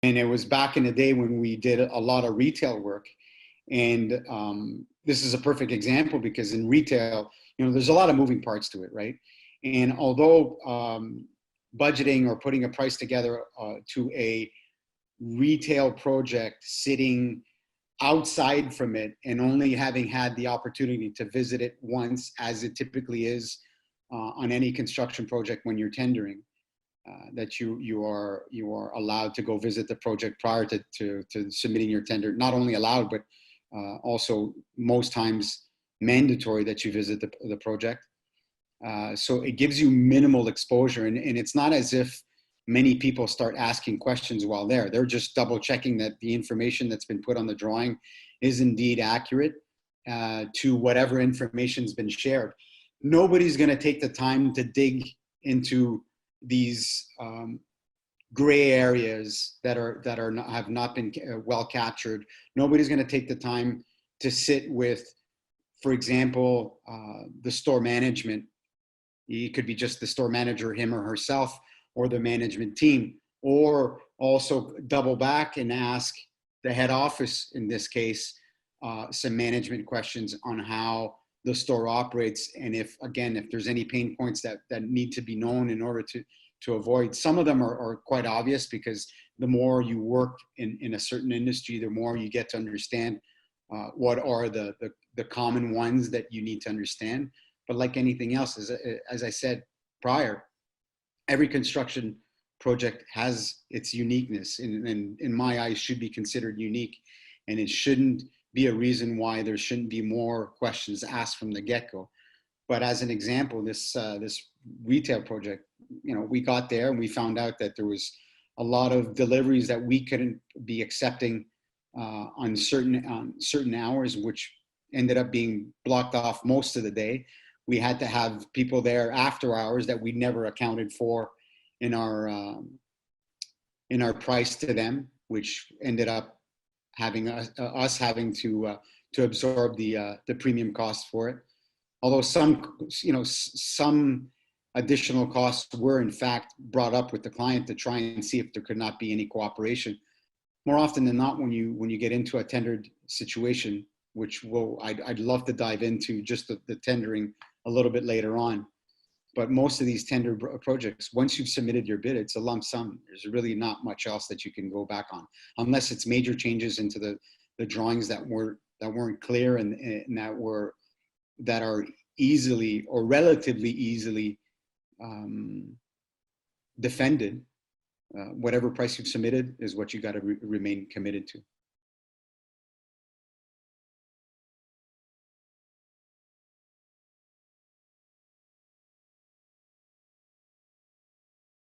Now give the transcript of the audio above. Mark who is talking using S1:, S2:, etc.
S1: And it was back in the day when we did a lot of retail work. And this is a perfect example because in retail, there's a lot of moving parts to it, right? And although budgeting or putting a price together to a retail project sitting outside from it and only having had the opportunity to visit it once, as it typically is on any construction project when you're tendering, that you are allowed to go visit the project prior to submitting your tender. Not only allowed, but also most times mandatory that you visit the project. So it gives you minimal exposure, and it's not as if many people start asking questions while there. They're just double checking that the information that's been put on the drawing is indeed accurate to whatever information's been shared. Nobody's going to take the time to dig into these gray areas that have not been well captured. Nobody's going to take the time to sit with, for example, the store management. It could be just the store manager, him or herself, or the management team, or also double back and ask the head office, in this case, some management questions on how the store operates, and if there's any pain points that need to be known in order to avoid. Some of them are quite obvious, because the more you work in a certain industry, the more you get to understand what are the common ones that you need to understand. But like anything else, as I said prior, every construction project has its uniqueness, and in my eyes should be considered unique, and it shouldn't be a reason why there shouldn't be more questions asked from the get-go. But as an example, this retail project, we got there and we found out that there was a lot of deliveries that we couldn't be accepting on certain hours, which ended up being blocked off most of the day. We had to have people there after hours that we never accounted for in our price to them, which ended up having us having to absorb the premium cost for it. Although some additional costs were in fact brought up with the client to try and see if there could not be any cooperation. More often than not, when you get into a tendered situation, which I'd love to dive into just the tendering a little bit later on. But most of these tender projects, once you've submitted your bid, it's a lump sum. There's really not much else that you can go back on, unless it's major changes into the drawings that weren't clear and that are easily or relatively easily defended. Whatever price you've submitted is what you got to remain committed to.